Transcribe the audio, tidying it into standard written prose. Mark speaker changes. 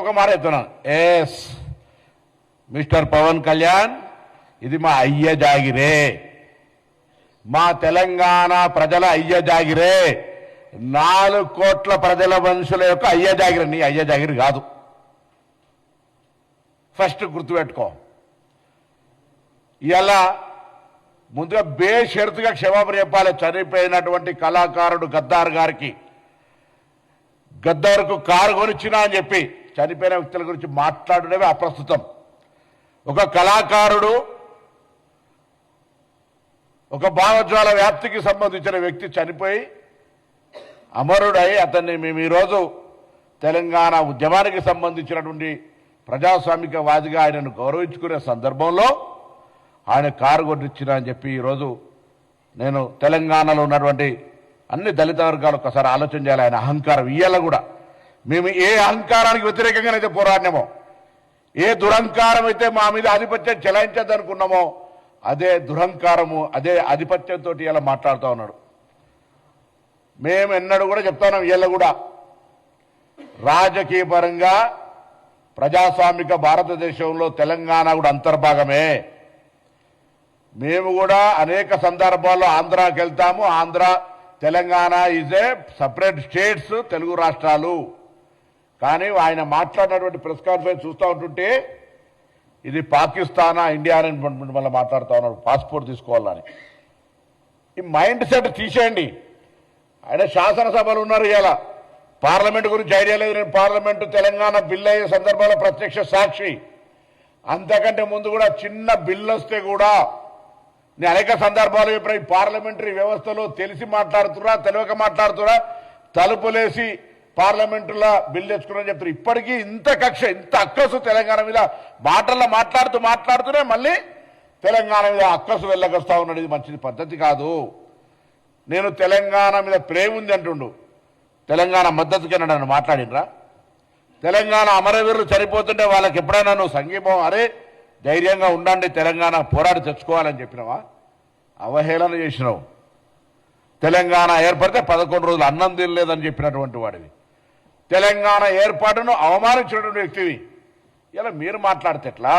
Speaker 1: ఒక మాట చెప్తున్నాను, ఎస్ మిస్టర్ పవన్ కళ్యాణ్, ఇది మా అయ్య జాగిరే, మా తెలంగాణ ప్రజల అయ్య జాగిరే, 4 కోట్ల ప్రజల మనుషుల యొక్క అయ్య జాగిరి. నీ అయ్య జాగిరి కాదు, ఫస్ట్ గుర్తుపెట్టుకో. ఇలా ముందుగా బేషరతుగా క్షమాపణ చెప్పాలి. చనిపోయినటువంటి కళాకారుడు గద్దార్ గారికి, గద్దార్కు కారు కొనిచ్చినా అని చెప్పి చనిపోయిన వ్యక్తుల గురించి మాట్లాడడమే అప్రస్తుతం. ఒక కళాకారుడు, ఒక భావజ్వాల వ్యాప్తికి సంబంధించిన వ్యక్తి చనిపోయి అమరుడై అతన్ని మేము ఈరోజు తెలంగాణ ఉద్యమానికి సంబంధించినటువంటి ప్రజాస్వామికవాదిగా ఆయనను గౌరవించుకునే సందర్భంలో ఆయన కారు కొట్టించిన అని చెప్పి ఈరోజు నేను తెలంగాణలో ఉన్నటువంటి అన్ని దళిత వర్గాలు ఒకసారి ఆలోచన చేయాలి. ఆయన అహంకారం ఇయ్యాల కూడా మేము ఏ అహంకారానికి వ్యతిరేకంగానైతే పోరాడినామో, ఏ దురహంకారం అయితే మా మీద ఆధిపత్యం చెలాయించద్దనుకున్నామో అదే దురహంకారము, అదే ఆధిపత్యంతో ఇలా మాట్లాడుతూ ఉన్నాడు. మేము ఎన్నడూ కూడా చెప్తున్నాం, వీళ్ళ కూడా రాజకీయ పరంగా ప్రజాస్వామిక భారతదేశంలో తెలంగాణ కూడా అంతర్భాగమే. మేము కూడా అనేక సందర్భాల్లో ఆంధ్రాకి వెళ్తాము. Andhra, Telangana is a separate states, Telugu రాష్ట్రాలు. కానీ ఆయన మాట్లాడినటువంటి ప్రెస్ కాన్ఫరెన్స్ చూస్తూ ఉంటుంటే ఇది పాకిస్తానా ఇండియా అని మళ్ళీ మాట్లాడుతూ ఉన్నారు, పాస్పోర్ట్ తీసుకోవాలని. ఈ మైండ్ సెట్ తీసేయండి. ఆయన శాసనసభలు ఉన్నారు, ఇలా పార్లమెంట్ గురించి ఐడియా లేదు. నేను పార్లమెంటు తెలంగాణ బిల్ అయ్యే సందర్భంలో ప్రత్యక్ష సాక్షి. అంతకంటే ముందు కూడా చిన్న బిల్లు వస్తే కూడా నేను అనేక సందర్భాలు చెప్పిన, ఈ పార్లమెంటరీ వ్యవస్థలో తెలిసి మాట్లాడుతున్నా తెలియక మాట్లాడుతున్నా, తలుపులేసి పార్లమెంటులో బిల్ తెచ్చుకున్నా చెప్తారు. ఇప్పటికీ ఇంత కక్ష, ఇంత అక్కసు తెలంగాణ మీద మాటల్లో మాట్లాడుతూనే మళ్ళీ తెలంగాణ మీద అక్కసు వెళ్ళకొస్తా ఉన్నాడు. ఇది మంచిది పద్ధతి కాదు. నేను తెలంగాణ మీద ప్రేమ ఉంది అంటుండు, తెలంగాణ మద్దతుకి నన్ను మాట్లాడినరా? తెలంగాణ అమరవీరులు చనిపోతుంటే వాళ్ళకి ఎప్పుడైనా నువ్వు సంఘీభావం, అరే ధైర్యంగా ఉండండి, తెలంగాణ పోరాడి తెచ్చుకోవాలని చెప్పినావా? అవహేళన చేసినావు. తెలంగాణ ఏర్పడితే 11 రోజులు అన్నం తినలేదని చెప్పినటువంటి వాడివి, తెలంగాణ ఏర్పాటును అవమానించినటువంటి వ్యక్తివి. ఇలా మీరు మాట్లాడితే ఎట్లా?